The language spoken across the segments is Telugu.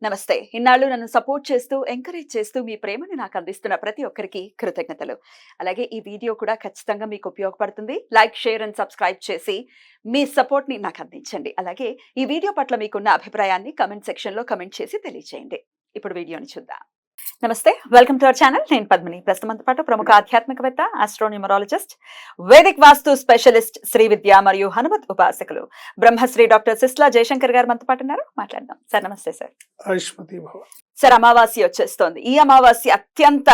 నమస్తే. ఇన్నాళ్ళు నన్ను సపోర్ట్ చేస్తూ, ఎంకరేజ్ చేస్తూ మీ ప్రేమని నాకు అందిస్తున్న ప్రతి ఒక్కరికి కృతజ్ఞతలు. అలాగే ఈ వీడియో కూడా ఖచ్చితంగా మీకు ఉపయోగపడుతుంది. లైక్, షేర్ అండ్ సబ్స్క్రైబ్ చేసి మీ సపోర్ట్‌ని నాకు అందించండి. అలాగే ఈ వీడియో పట్ల మీకున్న అభిప్రాయాన్ని కామెంట్ సెక్షన్‌లో కామెంట్ చేసి తెలియజేయండి. ఇప్పుడు వీడియోని చూద్దాం. నమస్తే, వెల్కమ్ టు అవర్ ఛానల్. నేను పద్మిని. ప్రస్తుతం మనతో పాటు ప్రముఖ ఆధ్యాత్మికవేత్త, ఆస్ట్రోన్యూమరాలజిస్ట్, వేదిక్ వాస్తు స్పెషలిస్ట్, శ్రీ విద్య మరియు హనుమత్ ఉపాసకులు బ్రహ్మశ్రీ డాక్టర్ సిస్లా జయశంకర్ గారు మనతో పాటు ఉన్నారు. మాట్లాడదాం. సార్ నమస్తే సార్. ఆయుష్మతి భవ. సార్, అమావాస్య వచ్చేస్తోంది. ఈ అమావాస్య అత్యంత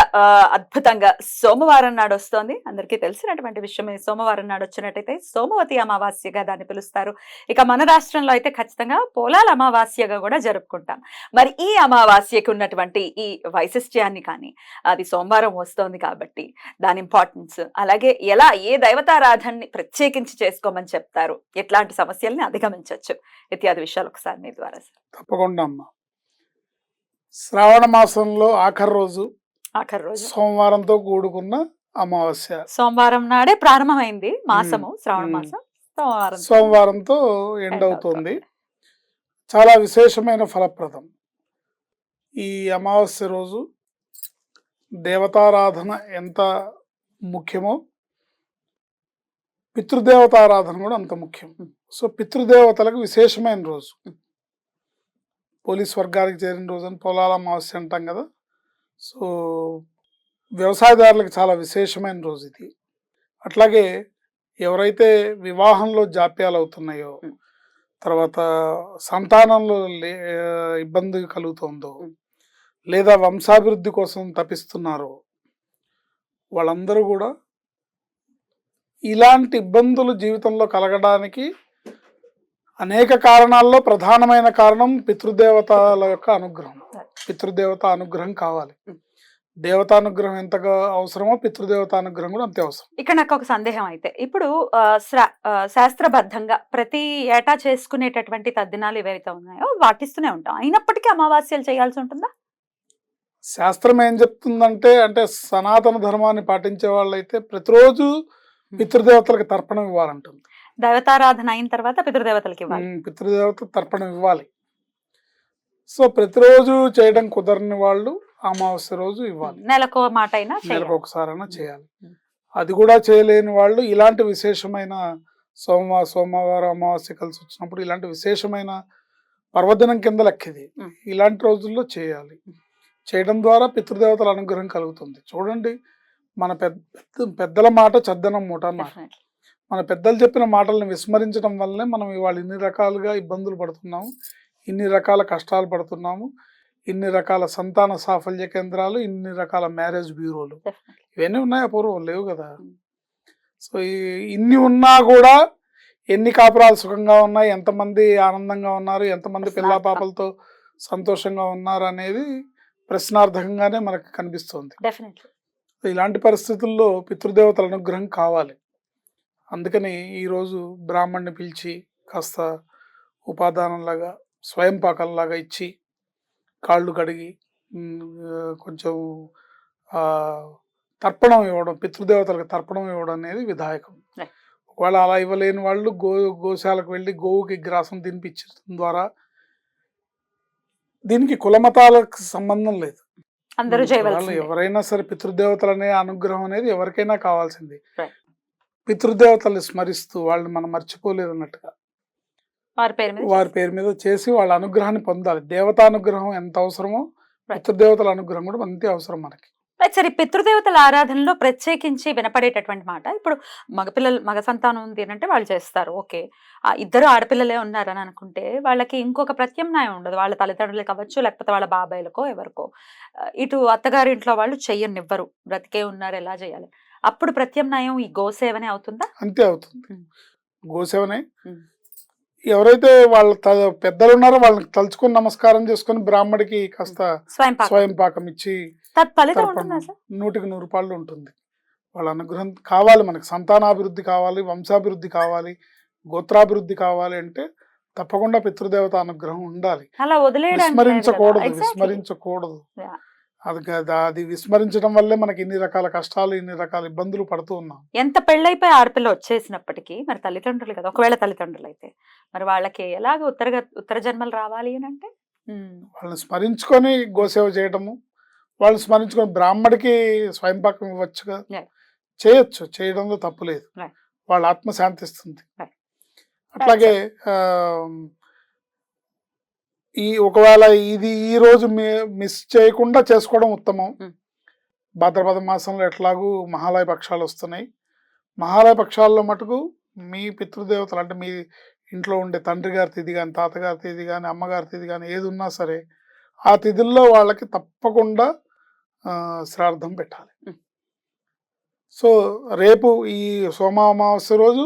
అద్భుతంగా సోమవారం నాడు వస్తోంది. అందరికీ తెలిసినటువంటి విషయమే. సోమవారం నాడు వచ్చినట్టయితే సోమవతి అమావాస్యగా దాన్ని పిలుస్తారు. ఇక మన రాష్ట్రంలో అయితే ఖచ్చితంగా పోలాల అమావాస్యగా కూడా జరుపుకుంటాం. మరి ఈ అమావాస్యకు ఉన్నటువంటి ఈ వైశిష్ట్యాన్ని కానీ, అది సోమవారం వస్తోంది కాబట్టి దాని ఇంపార్టెన్స్, అలాగే ఎలా ఏ దైవతారాధనని ప్రత్యేకించి చేసుకోమని చెప్తారు, ఎట్లాంటి సమస్యల్ని అధిగమించవచ్చు ఇత్యాది విషయాలు ఒకసారి మీ ద్వారా సార్. తప్పకుండా అమ్మా. శ్రావణ మాసంలో ఆఖరి రోజు సోమవారంతో కూడుకున్న అమావాస్య. సోమవారం నాడే ప్రారంభమైంది మాసము, శ్రావణ మాసం సోమవారంతో ఎండ్ అవుతుంది. చాలా విశేషమైన ఫలప్రదం. ఈ అమావాస్య రోజు దేవతారాధన ఎంత ముఖ్యమో పితృదేవతారాధన కూడా అంత ముఖ్యం. సో పితృదేవతలకు విశేషమైన రోజు. పోలీస్ వర్గానికి చేరిన రోజు అని పొలాల అమావాస్య అంటాం కదా. సో వ్యవసాయదారులకు చాలా విశేషమైన రోజు ఇది. అట్లాగే ఎవరైతే వివాహంలో జాప్యాలు అవుతున్నాయో, తర్వాత సంతానంలో ఇబ్బంది కలుగుతుందో, లేదా వంశాభివృద్ధి కోసం తపిస్తున్నారో, వాళ్ళందరూ కూడా ఇలాంటి ఇబ్బందులు జీవితంలో కలగడానికి అనేక కారణాల్లో ప్రధానమైన కారణం పితృదేవతల యొక్క అనుగ్రహం. పితృదేవత అనుగ్రహం కావాలి. దేవతానుగ్రహం ఎంతగా అవసరమో పితృదేవతానుగ్రహం కూడా అంతే అవసరం. ఇక్కడ నాకు ఒక సందేహం అయితే, ఇప్పుడు శాస్త్రబద్ధంగా ప్రతి ఏటా చేసుకునేటటువంటి తద్దినాలు ఏవైతే ఉన్నాయో వాటిస్తూనే ఉంటాం. అయినప్పటికీ అమావాస్యలు చేయాల్సి ఉంటుందా? శాస్త్రం ఏం చెప్తుందంటే, అంటే సనాతన ధర్మాన్ని పాటించే వాళ్ళైతే ప్రతిరోజు పితృదేవతలకు తర్పణం ఇవ్వాలంటుంది. దేవతారాధన అయిన తర్వాత పితృదేవతలకి ఇవ్వాలి. పితృదేవత తర్పణం ఇవ్వాలి. సో ప్రతిరోజు చేయడం కుదరని వాళ్ళు అమావాస్య రోజు ఇవ్వాలి. నెలకు మాట అయినా, నెలకు ఒకసారైనా చేయాలి. అది కూడా చేయలేని వాళ్ళు ఇలాంటి విశేషమైన సోమవారం అమావాస్య కలిసి వచ్చినప్పుడు ఇలాంటి విశేషమైన పర్వదినం కింద లెక్కది. ఇలాంటి రోజుల్లో చేయాలి. చేయడం ద్వారా పితృదేవతల అనుగ్రహం కలుగుతుంది. చూడండి, మన పెద్దల మాట చద్దనం మూట అన్నారు. మన పెద్దలు చెప్పిన మాటలను విస్మరించడం వల్లనే మనం ఇవాళ ఇన్ని రకాలుగా ఇబ్బందులు పడుతున్నాము, ఇన్ని రకాల కష్టాలు పడుతున్నాము, ఇన్ని రకాల సంతాన సాఫల్య కేంద్రాలు, ఇన్ని రకాల మ్యారేజ్ బ్యూరోలు, ఇవన్నీ ఉన్నాయి. అపూర్వం లేవు కదా. సో ఇన్ని ఉన్నా కూడా ఎన్ని కాపురాలు సుఖంగా ఉన్నాయి, ఎంతమంది ఆనందంగా ఉన్నారు, ఎంతమంది పిల్లా పాపలతో సంతోషంగా ఉన్నారు అనేది ప్రశ్నార్థకంగానే మనకు కనిపిస్తుంది. ఇలాంటి పరిస్థితుల్లో పితృదేవతల అనుగ్రహం కావాలి. అందుకని ఈరోజు బ్రాహ్మణ్ణి పిలిచి కాస్త ఉపాదానంలాగా స్వయం పాకంలాగా ఇచ్చి కాళ్ళు కడిగి కొంచెం తర్పణం ఇవ్వడం, పితృదేవతలకు తర్పణం ఇవ్వడం అనేది విధాయకం. ఒకవేళ అలా ఇవ్వలేని వాళ్ళు గోశాలకు వెళ్ళి గోవుకి గ్రాసం తినిపించడం ద్వారా, దీనికి కులమతాలకు సంబంధం లేదు. ఎవరైనా సరే పితృదేవతలనే అనుగ్రహం అనేది ఎవరికైనా కావాల్సింది. పితృదేవతల్ని స్మరిస్తూ వాళ్ళని మనం మర్చిపోలేదు అన్నట్టుగా వారి పేరు మీద చేసి వాళ్ళ అనుగ్రహాన్ని పొందాలి. దేవతానుగ్రహం ఎంత అవసరమో పితృదేవతల అనుగ్రహం కూడా అంతే అవసరం మనకి. సరే, పితృదేవతల ఆరాధనలో ప్రత్యేకించి వినపడేటటువంటి మాట, ఇప్పుడు మగ సంతానం ఉంది అంటే వాళ్ళు చేస్తారు, ఓకే. ఇద్దరు ఆడపిల్లలే ఉన్నారని అనుకుంటే వాళ్ళకి ఇంకొక ప్రత్యామ్నాయం ఉండదు. వాళ్ళ తల్లిదండ్రులు కావచ్చు, లేకపోతే వాళ్ళ బాబాయిలకో ఎవరికో. ఇటు అత్తగారింట్లో వాళ్ళు చెయ్యనివ్వరు, బ్రతికే ఉన్నారు, ఎలా చేయాలి? అప్పుడు ప్రత్యామ్నాయం ఈ గోసేవనే అవుతుందా? అంతే అవుతుంది. గోసేవనే. ఎవరైతే వాళ్ళ పెద్దలు ఉన్నారో వాళ్ళని తలుచుకొని నమస్కారం చేసుకుని బ్రాహ్మడికి కాస్త స్వయం పాకం ఇచ్చి 100% ఉంటుంది. వాళ్ళ అనుగ్రహం కావాలి మనకి. సంతానాభివృద్ధి కావాలి, వంశాభివృద్ధి కావాలి, గోత్రాభివృద్ధి కావాలి అంటే తప్పకుండా పితృదేవత అనుగ్రహం ఉండాలి. విస్మరించకూడదు. అది విస్మరించడం వల్లే మనకి ఇన్ని రకాల కష్టాలు, ఇన్ని రకాల ఇబ్బందులు పడుతూ ఉన్నాం. ఎంత పెళ్ళైపోయి ఆడపిల్ల వచ్చేసినప్పటికీ మరి తల్లిదండ్రులు కదా, ఒకవేళ తల్లిదండ్రులు అయితే మరి వాళ్ళకి ఎలాగ ఉత్తర జన్మలు రావాలి అని అంటే వాళ్ళని స్మరించుకొని గోసేవ చేయడము, వాళ్ళని స్మరించుకొని బ్రాహ్మడికి స్వయంపాకం ఇవ్వచ్చుగా, Yeah. చేయొచ్చు, చేయడంలో తప్పు లేదు. Right. వాళ్ళ ఆత్మ శాంతిస్తుంది. Right. అట్లాగే ఈ ఒకవేళ ఇది ఈ రోజు మిస్ చేయకుండా చేసుకోవడం ఉత్తమం. భాద్రపద మాసంలో ఎట్లాగూ మహాలయ పక్షాలు వస్తున్నాయి. మహాలయ పక్షాల్లో మటుకు మీ పితృదేవతలు అంటే మీ ఇంట్లో ఉండే తండ్రి గారి తిథి కానీ, తాతగారి తిథి కానీ, అమ్మగారి తిథి కానీ ఏది ఉన్నా సరే ఆ తిథుల్లో వాళ్ళకి తప్పకుండా శ్రాద్ధం పెట్టాలి. సో రేపు ఈ సోమ అమావాస్య రోజు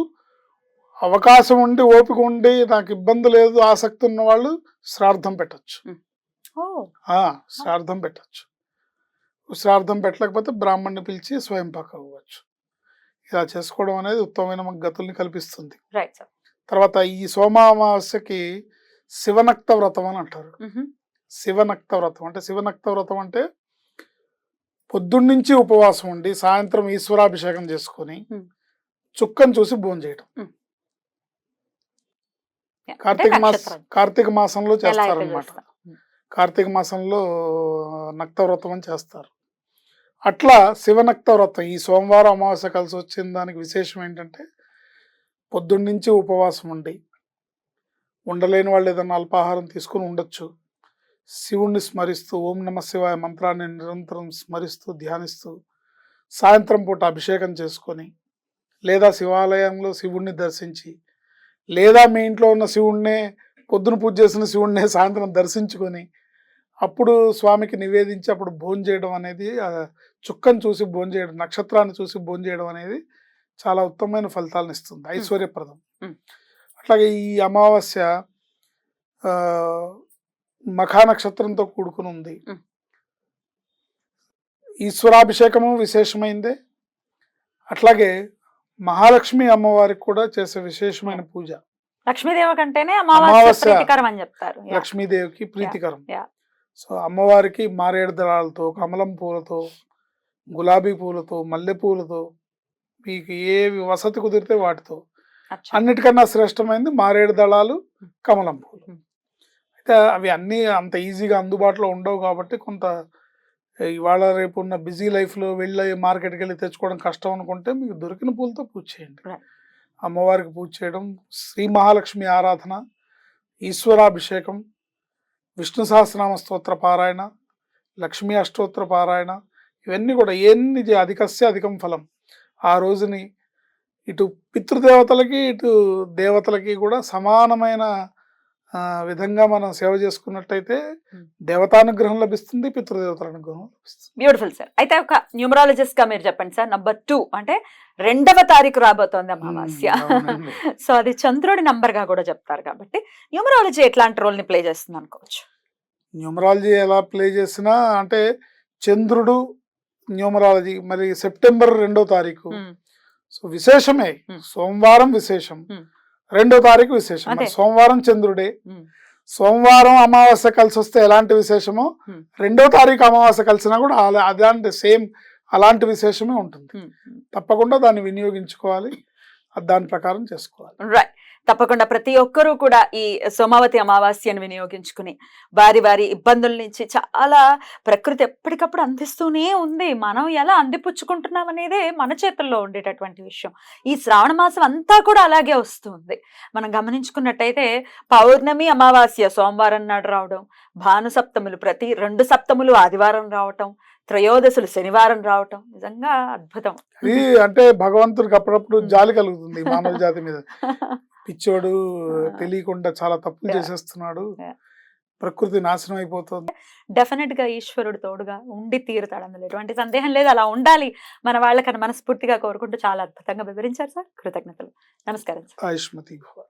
అవకాశం ఉండి ఓపిక ఉండి నాకు ఇబ్బంది లేదు ఆసక్తి ఉన్న వాళ్ళు శ్రాద్ధం పెట్టచ్చు. శ్రాద్ధం పెట్టచ్చు. శ్రాద్ధం పెట్టలేకపోతే బ్రాహ్మణ్ణి పిలిచి స్వయంపాకం ఇవ్వచ్చు. ఇలా చేసుకోవడం అనేది ఉత్తమమైన గతుల్ని కల్పిస్తుంది. తర్వాత ఈ సోమ అమావాస్యకి శివనక్త వ్రతం అని అంటారు. శివనక్త వ్రతం అంటే పొద్దున్నుంచి ఉపవాసం ఉండి సాయంత్రం ఈశ్వరాభిషేకం చేసుకొని చుక్కను చూసి భోజనం చేయడం. కార్తీక మాసంలో చేస్తారు అన్నమాట. కార్తీక మాసంలో నక్త వ్రతం అని చేస్తారు. అట్లా శివనక్త వ్రతం ఈ సోమవారం అమావాస్య కలిసి వచ్చిన దానికి విశేషం ఏంటంటే పొద్దున్నుంచి ఉపవాసం ఉండి, ఉండలేని వాళ్ళు ఏదైనా అల్పాహారం తీసుకుని ఉండొచ్చు, శివుణ్ణి స్మరిస్తూ ఓం నమ శివాయ మంత్రాన్ని నిరంతరం స్మరిస్తూ ధ్యానిస్తూ సాయంత్రం పూట అభిషేకం చేసుకొని, లేదా శివాలయంలో శివుణ్ణి దర్శించి, లేదా మీ ఇంట్లో ఉన్న శివుణ్ణే పొద్దున పూజ చేసిన శివుణ్ణే సాయంత్రం దర్శించుకొని అప్పుడు స్వామికి నివేదించి అప్పుడు భోజనం చేయడం అనేది, చుక్కను చూసి భోజనం చేయడం, నక్షత్రాన్ని చూసి భోజనం చేయడం అనేది చాలా ఉత్తమమైన ఫలితాలను ఇస్తుంది, ఐశ్వర్యప్రదం. అట్లాగే ఈ అమావాస్య మఖా నక్షత్రంతో కూడుకుని ఉంది. ఈశ్వరాభిషేకము విశేషమైందే. అట్లాగే మహాలక్ష్మి అమ్మవారికి కూడా చేసే విశేషమైన పూజ. లక్ష్మీదేవి కంటేనే అమావాస్య అని చెప్తారు. లక్ష్మీదేవికి ప్రీతికరం. సో అమ్మవారికి మారేడు దళాలతో, కమలం పూలతో, గులాబీ పూలతో, మల్లె పూలతో, మీకు ఏ వసతి కుదిరితే వాటితో, అన్నిటికన్నా శ్రేష్టమైనది మారేడు దళాలు, కమలం పూలు. అయితే అవి అన్నీ అంత ఈజీగా అందుబాటులో ఉండవు కాబట్టి కొంత ఇవాళ రేపు ఉన్న బిజీ లైఫ్లో వెళ్ళి మార్కెట్కి వెళ్ళి తెచ్చుకోవడం కష్టం అనుకుంటే మీకు దొరికిన పూలతో పూజ చేయండి. అమ్మవారికి పూజ చేయడం, శ్రీ మహాలక్ష్మి ఆరాధన, ఈశ్వరాభిషేకం, విష్ణు సహస్రనామ స్తోత్ర పారాయణ, లక్ష్మీ అష్టోత్తర పారాయణ, ఇవన్నీ కూడా ఎన్ని అధికస్య అధికం ఫలం. ఆ రోజుని ఇటు పితృదేవతలకి ఇటు దేవతలకి కూడా సమానమైన విధంగా మనం సేవ చేసుకున్నట్టయితే దేవతానుగ్రహం లభిస్తుంది, పితృదేవతల అనుగ్రహం లభిస్తుంది. Beautiful sir. అయితే ఒక న్యూమరాలజిస్ట్ గా మీరు చెప్పండి సార్. నంబర్ 2 అంటే 2వ తారీఖు రాబోతోంది అమావాస్య. సో అది చంద్రుడి నంబర్ గా కూడా చెప్తారు కాబట్టి న్యూమరాలజీ ఎట్లాంటి రోల్ ని ప్లే చేస్తుంది అనుకోవచ్చు? న్యూమరాలజీ ఎలా ప్లే చేసినా అంటే చంద్రుడు న్యూమరాలజీ మరి సెప్టెంబర్ 2వ తారీఖు సో విశేషమే. సోమవారం విశేషం, 2వ తారీఖు విశేషం. సోమవారం చంద్రుడే, సోమవారం అమావాస్య కలిసి వస్తే ఎలాంటి విశేషమో 2వ తారీఖు అమావాస్య కలిసినా కూడా అలాంటి సేమ్ అలాంటి విశేషమే ఉంటుంది. తప్పకుండా దాన్ని వినియోగించుకోవాలి, దాని ప్రకారం చేసుకోవాలి. రైట్. తప్పకుండా ప్రతి ఒక్కరూ కూడా ఈ సోమావతి అమావాస్యను వినియోగించుకుని వారి వారి ఇబ్బందుల నుంచి చాలా ప్రకృతి ఎప్పటికప్పుడు అందిస్తూనే ఉంది. మనం ఎలా అందిపుచ్చుకుంటున్నాం అనేదే మన చేతుల్లో ఉండేటటువంటి విషయం. ఈ శ్రావణ మాసం అంతా కూడా అలాగే వస్తుంది. మనం గమనించుకున్నట్టయితే పౌర్ణమి అమావాస్య సోమవారం నాడు రావడం, భాను సప్తములు ప్రతి 2 సప్తములు ఆదివారం రావటం, త్రయోదశులు శనివారం రావటం నిజంగా అద్భుతం. ఇది అంటే భగవంతుడికి అప్పుడప్పుడు జాలి కలుగుతుంది మానవ జాతి మీద. పిచ్చోడు తెలియకుండా చాలా తప్పులు చేసేస్తున్నాడు, ప్రకృతి నాశనం అయిపోతుంది. డెఫినెట్ గా ఈశ్వరుడు తోడుగా ఉండి తీరుతాడు, అందులో ఎటువంటి సందేహం లేదు. అలా ఉండాలి మన వాళ్ళకని మనస్ఫూర్తిగా కోరుకుంటూ చాలా అద్భుతంగా వివరించారు సార్. కృతజ్ఞతలు. నమస్కారం సార్. ఆయుష్మతి భవ.